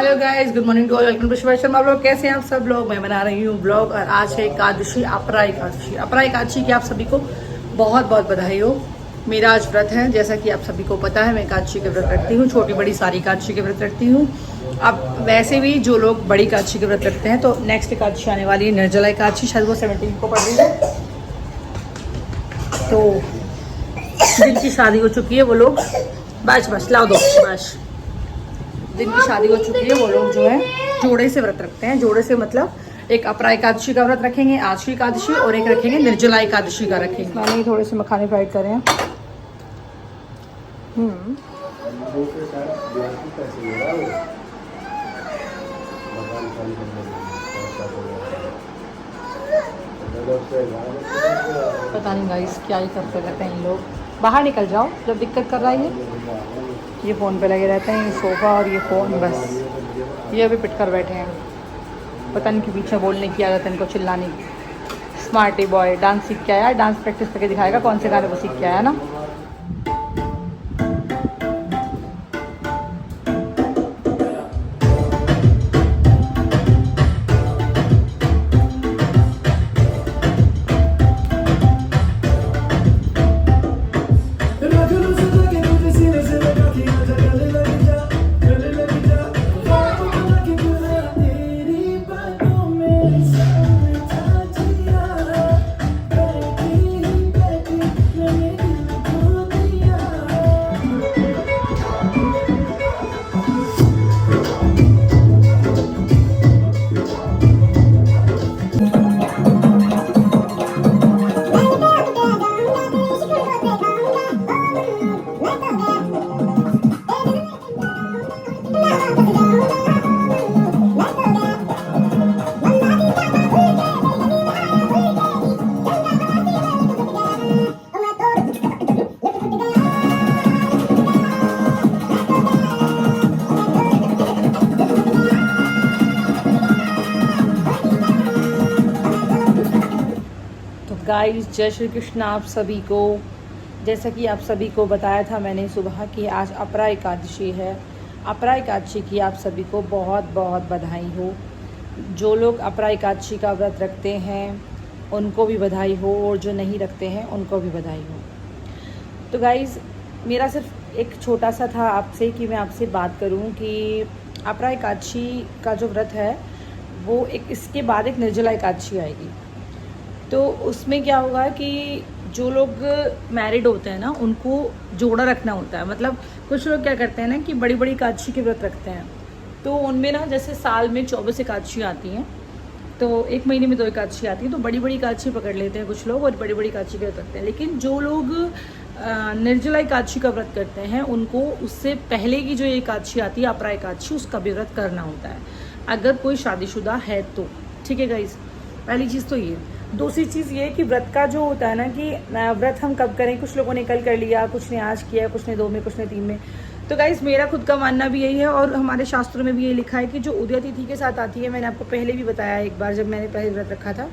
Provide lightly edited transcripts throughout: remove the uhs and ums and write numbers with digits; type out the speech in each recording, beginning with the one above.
Hello guys, good morning to all, welcome to Shiva Sharma vlog. कैसे हैं आप सब लोग? मैं बना रही हूँ ब्लॉग और आज है एकादशी, अपरा एकादशी। अपरा एकादशी की आप सभी को बहुत बहुत बधाई हो। मेरा आज व्रत है, जैसा कि आप सभी को पता है मैं एकादशी के व्रत रखती हूँ, छोटी बड़ी सारी एकादशी के व्रत रखती हूँ। अब वैसे भी जो लोग बड़ी एकादशी के व्रत रखते हैं तो नेक्स्ट एकादशी आने वाली है निर्जला एकादशी, शायद वो 17 को पड़ रही है। तो जिनकी शादी हो चुकी है वो लोग बस लाओ दो बस, जिनकी शादी हो चुकी है वो लोग जो है जोड़े से व्रत रखते हैं। जोड़े से मतलब एक अपरा एकादशी का व्रत रखेंगे, आज की एकादशी, और एक रखेंगे निर्जला एकादशी का रखेंगे। मैंने थोड़े से मखाने फ्राइड करे हैं। पता नहीं गाइस क्या ही करते रहते हैं इन लोग। बाहर निकल जाओ जब दिक्कत कर रहा है। ये फ़ोन पे लगे रहते हैं, ये सोफ़ा और ये फ़ोन, बस ये अभी पिट कर बैठे हैं। पता नहीं कि पीछे बोलने की आदत है इनको, चिल्लाने की। स्मार्टी बॉय डांस सीख के आया, डांस प्रैक्टिस करके दिखाएगा कौन से गाने वो सीख के आया ना। गाइस, जय श्री कृष्ण आप सभी को। जैसा कि आप सभी को बताया था मैंने सुबह कि आज अपरा एकादशी है। अपरा एकादशी की आप सभी को बहुत बहुत बधाई हो। जो लोग अपरा एकादशी का व्रत रखते हैं उनको भी बधाई हो, और जो नहीं रखते हैं उनको भी बधाई हो। तो गाइस, मेरा सिर्फ एक छोटा सा था आपसे कि मैं आपसे बात करूं कि अपरा एकादशी का जो व्रत है वो इसके बाद एक निर्जला एकादशी आएगी। तो उसमें क्या होगा कि जो लोग मैरिड होते हैं ना उनको जोड़ा रखना होता है। मतलब कुछ लोग क्या करते हैं ना कि बड़ी बड़ी एकादशी के व्रत रखते हैं, तो उनमें ना जैसे साल में 24 एकादशी आती हैं, तो एक महीने में 2 एकादशी आती है, तो बड़ी बड़ी एकादशी पकड़ लेते हैं कुछ लोग और बड़ी बड़ी एकादशी के व्रत रखते हैं। लेकिन जो लोग निर्जला एकादशी का व्रत करते हैं उनको उससे पहले की जो एकादशी आती है अपरा एकादशी, उसका भी व्रत करना होता है अगर कोई शादीशुदा है तो। ठीक है गाइस, पहली चीज़ तो ये। दूसरी चीज़ ये कि व्रत का जो होता है ना कि व्रत हम कब करें, कुछ लोगों ने कल कर लिया, कुछ ने आज किया, कुछ ने 2 में, कुछ ने 3 में। तो गाइस, मेरा खुद का मानना भी यही है और हमारे शास्त्रों में भी ये लिखा है कि जो उदय तिथि के साथ आती है, मैंने आपको पहले भी बताया एक बार जब मैंने पहले व्रत रखा था,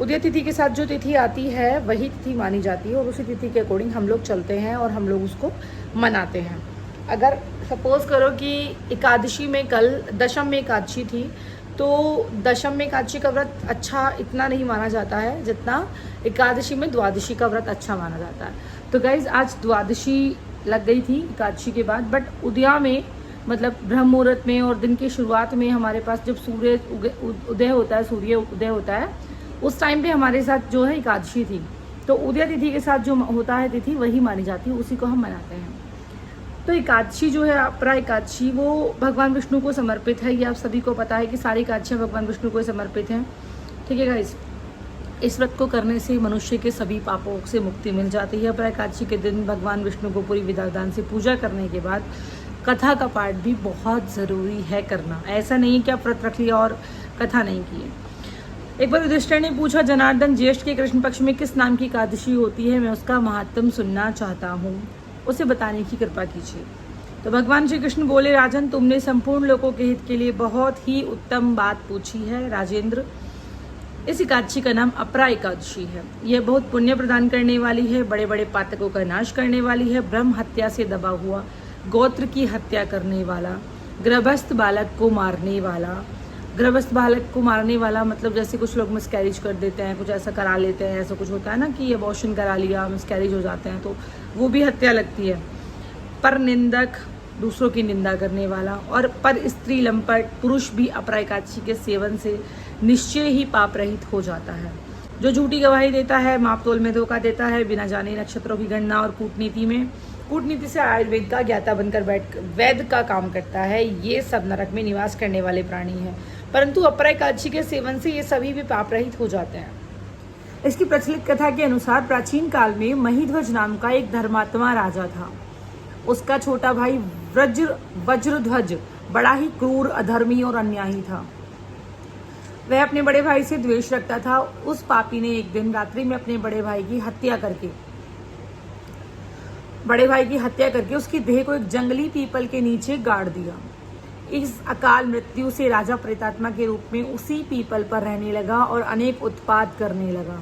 उदय तिथि के साथ जो तिथि आती है वही तिथि मानी जाती है और उसी तिथि के अकॉर्डिंग हम लोग चलते हैं और हम लोग उसको मनाते हैं। अगर सपोज़ करो कि एकादशी में कल दशम में एकादशी थी, तो दशम में एकादशी का व्रत अच्छा इतना नहीं माना जाता है जितना एकादशी में द्वादशी का व्रत अच्छा माना जाता है। तो गाइज, आज द्वादशी लग गई थी एकादशी के बाद, बट उदया में मतलब ब्रह्म मुहूर्त में और दिन की शुरुआत में हमारे पास जब सूर्य उदय होता है, सूर्य उदय होता है, उस टाइम पे हमारे साथ जो है एकादशी थी। तो उदय तिथि के साथ जो होता है तिथि वही मानी जाती है, उसी को हम मनाते हैं। तो एकादशी जो है अपरा एकादशी वो भगवान विष्णु को समर्पित है। ये आप सभी को पता है कि सारी एकादशियाँ भगवान विष्णु को समर्पित हैं। ठीक है गाइस, इस व्रत को करने से मनुष्य के सभी पापों से मुक्ति मिल जाती है। अपरा एकादशी के दिन भगवान विष्णु को पूरी विधि विधान से पूजा करने के बाद कथा का पाठ भी बहुत ज़रूरी है करना। ऐसा नहीं कि आप व्रत रख लिया और कथा नहीं की। एक बार युधिष्ठिर ने पूछा, जनार्दन, ज्येष्ठ के कृष्ण पक्ष में किस नाम की एकादशी होती है? मैं उसका महात्म सुनना चाहता हूँ, उसे बताने की कृपा कीजिए। तो भगवान श्री कृष्ण बोले, राजन, तुमने संपूर्ण लोगों के हित के लिए बहुत ही उत्तम बात पूछी है। राजेंद्र, इस एकादशी का नाम अपरा एकादशी है। यह बहुत पुण्य प्रदान करने वाली है, बड़े बड़े पातकों का नाश करने वाली है, ब्रह्म हत्या से दबा हुआ, गोत्र की हत्या करने वाला, गर्भस्थ बालक को मारने वाला। गर्भस्थ बालक को मारने वाला मतलब जैसे कुछ लोग मिसकैरेज कर देते हैं, कुछ ऐसा करा लेते हैं, ऐसा कुछ होता है ना कि अबॉर्शन करा लिया, मिसकैरेज हो जाते हैं, तो वो भी हत्या लगती है। पर निंदक, दूसरों की निंदा करने वाला। और पर स्त्री लंपट, पुरुष भी अपरा एकादशी के सेवन से निश्चय ही पाप रहित हो जाता है। जो झूठी गवाही देता है, मापतोल में धोखा देता है, बिना जाने नक्षत्रों की गणना और कूटनीति से आयुर्वेद का ज्ञाता बनकर बैठ वैद्य का काम करता है, ये सब नरक में निवास करने वाले प्राणी हैं। परंतु अपरा एकादशी के सेवन से ये सभी भी पाप रहित हो जाते हैं। इसकी प्रचलित कथा के अनुसार प्राचीन काल में महिध्वज नाम का एक धर्मात्मा राजा था। उसका छोटा भाई वज्रध्वज बड़ा ही क्रूर, अधर्मी और अन्यायी था। वह अपने बड़े भाई से द्वेष रखता था। उस पापी ने एक दिन रात्रि में अपने बड़े भाई की हत्या करके उसकी देह को एक जंगली पीपल के नीचे गाड़ दिया। इस अकाल मृत्यु से राजा प्रेतात्मा के रूप में उसी पीपल पर रहने लगा और अनेक उत्पात करने लगा।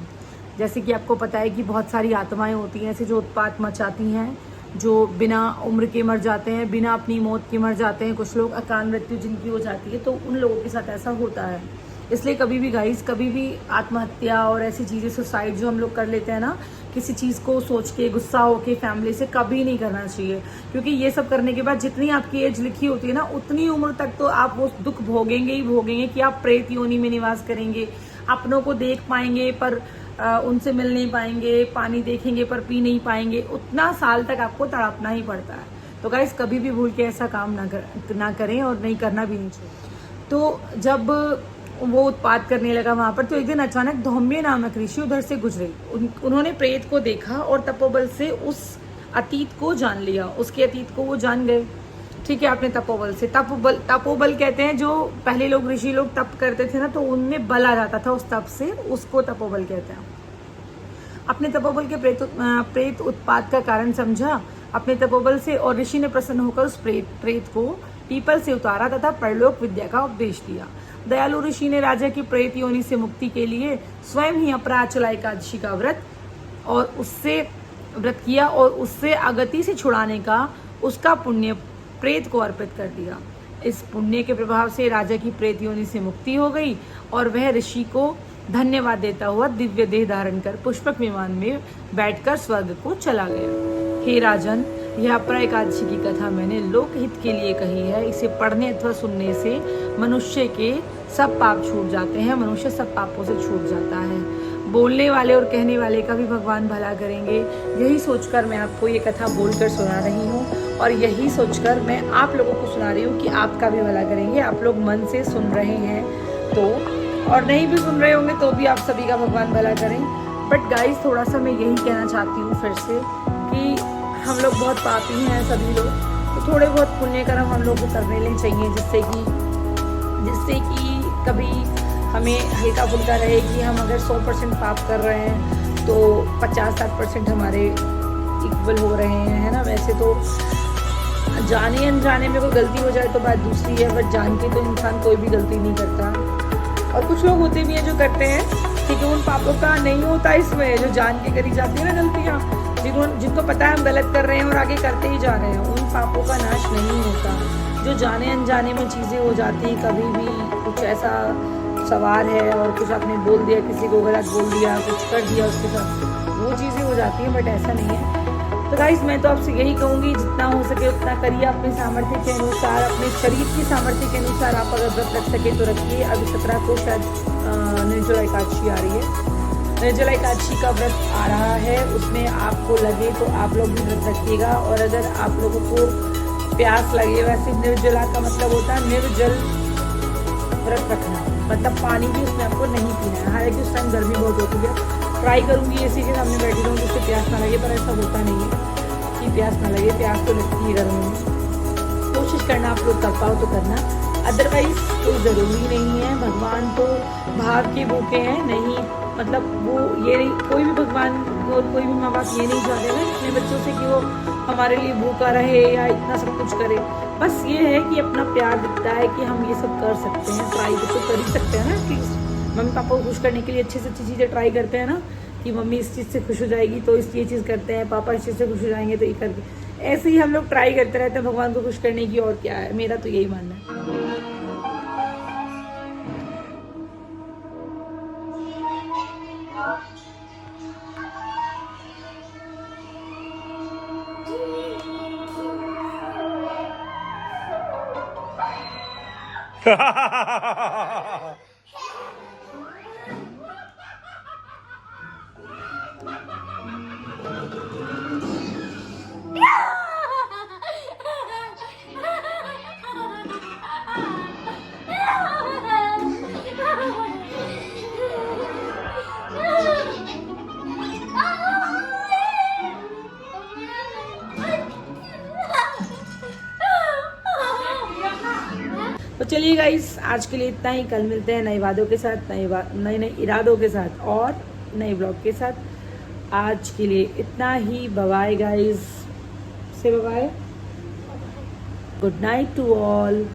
जैसे कि आपको पता है कि बहुत सारी आत्माएं होती हैं ऐसे जो उत्पात मचाती हैं, जो बिना उम्र के मर जाते हैं, बिना अपनी मौत के मर जाते हैं। कुछ लोग अकाल मृत्यु जिनकी हो जाती है, तो उन लोगों के साथ ऐसा होता है। इसलिए कभी भी गाइस, कभी भी आत्महत्या और ऐसी चीज़ें, सुसाइड जो हम लोग कर लेते हैं ना, किसी चीज़ को सोच के, गुस्सा होके फैमिली से, कभी नहीं करना चाहिए। क्योंकि ये सब करने के बाद जितनी आपकी एज लिखी होती है ना, उतनी उम्र तक तो आप वो दुख भोगेंगे ही भोगेंगे कि आप प्रेत योनि में निवास करेंगे, अपनों को देख पाएंगे पर उनसे मिल नहीं पाएंगे, पानी देखेंगे पर पी नहीं पाएंगे। उतना साल तक आपको तड़पना ही पड़ता है। तो गाइस, कभी भी भूल के ऐसा काम ना करें और नहीं करना भी नहीं चाहिए। तो जब वो उत्पात करने लगा वहां पर, तो एक दिन अचानक धौम्य नामक ऋषि उधर से गुजरे। उन्होंने प्रेत को देखा और तपोबल से उस अतीत को जान लिया, उसके अतीत को वो जान गए। ठीक है, आपने तपोबल से, तपोबल कहते हैं जो पहले लोग ऋषि लोग तप करते थे ना, तो उनमें बल आ जाता था उस तप से, उसको तपोबल कहते हैं। अपने तपोबल के प्रेत उत्पात का कारण समझा अपने तपोबल से, और ऋषि ने प्रसन्न होकर उस प्रेत को पीपल से उतारा तथा परलोक विद्या का उपदेश दिया। दयालु ऋषि ने राजा की प्रेत योनि से मुक्ति के लिए स्वयं ही अपराचला एकादशी का व्रत किया और उससे अगति से छुड़ाने का उसका पुण्य प्रेत को अर्पित कर दिया। इस पुण्य के प्रभाव से राजा की प्रेत योनि से मुक्ति हो गई और वह ऋषि को धन्यवाद देता हुआ दिव्य देह धारण कर पुष्पक विमान में बैठकर स्वर्ग को चला गया। हे राजन, यह अपरा एकादशी की कथा मैंने लोकहित के लिए कही है। इसे पढ़ने अथवा सुनने से मनुष्य के सब पाप छूट जाते हैं, मनुष्य सब पापों से छूट जाता है। बोलने वाले और कहने वाले का भी भगवान भला करेंगे। यही सोचकर मैं आपको ये कथा बोलकर सुना रही हूँ और यही सोचकर मैं आप लोगों को सुना रही हूँ कि आपका भी भला करेंगे। आप लोग मन से सुन रहे हैं तो, और नहीं भी सुन रहे होंगे तो भी आप सभी का भगवान भला करें। बट गाइस, थोड़ा सा मैं यही कहना चाहती हूँ फिर से कि हम लोग बहुत पापी हैं सभी लोग, तो थोड़े बहुत पुण्य कर्म हम लोग को करने लेने चाहिए, जिससे कि कभी हमें हल्का फुल्का रहे कि हम अगर 100% पाप कर रहे हैं तो 50-60% हमारे इक्वल हो रहे हैं, है ना। वैसे तो जाने अनजाने में कोई गलती हो जाए तो बात दूसरी है, बट जान के तो इंसान कोई भी गलती नहीं करता। और कुछ लोग होते भी हैं जो करते हैं, ठीक है, उन पापों का नहीं होता इसमें, जो जान के करी जाती है ना गलतियाँ, जिनको पता है हम गलत कर रहे हैं और आगे करते ही जा रहे हैं, उन पापों का नाश नहीं होता। जो जाने अनजाने में चीज़ें हो जाती, कभी भी कुछ ऐसा सवार है और कुछ आपने बोल दिया, किसी को गलत बोल दिया, कुछ कर दिया उसके साथ, वो चीज़ें हो जाती हैं, बट ऐसा नहीं है। तो गाइस, मैं तो आपसे यही कहूँगी, जितना हो सके उतना करिए अपने सामर्थ्य के अनुसार, अपने शरीर की सामर्थ्य के अनुसार। आप अगर व्रत रख सके तो रखिए। अभी 17 को शायद निर्जला एकादशी आ रही है, निर्जला एकादशी का व्रत आ रहा है, उसमें आपको लगे तो आप लोग भी व्रत रखिएगा। और अगर आप लोगों को प्यास लगे, वैसे निर्जला का मतलब होता है निर्जल व्रत रखना, मतलब पानी भी उसमें आपको नहीं पीना है। हालांकि उस टाइम गर्मी बहुत होती है, ट्राई करूँगी इसी के सामने बैठी रहूँ जिससे प्यास ना लगे, पर ऐसा होता नहीं है कि प्यास ना लगे, प्यास तो लगती है गर्मी में। कोशिश करना आप लोग कर पाओ तो करना, अदरवाइज कोई ज़रूरी नहीं है। भगवान तो भाव के भूखे हैं, नहीं मतलब वो ये नहीं, कोई भी भगवान और कोई भी माँ बाप ये नहीं चाहते ना अपने बच्चों से कि वो हमारे लिए भूखा रहे या इतना सब कुछ करे। बस ये है कि अपना प्यार दिखता है कि हम ये सब कर सकते हैं, ट्राई तो कर ही सकते हैं ना। एटलीस्ट मम्मी पापा को खुश करने के लिए अच्छी से अच्छी चीज़ें ट्राई करते हैं ना, कि मम्मी इस चीज़ से खुश हो जाएगी तो ये चीज़ करते हैं, पापा इस चीज़ से खुश हो जाएंगे तो ये करके, ऐसे ही हम लोग ट्राई करते रहते हैं भगवान को खुश करने की, और क्या है, मेरा तो यही मानना है। तो चलिए गाइस, आज के लिए इतना ही। कल मिलते हैं नए वादों के साथ, नए नए इरादों के साथ और नए ब्लॉग के साथ। आज के लिए इतना ही। Bye guys, say bye, good night to all.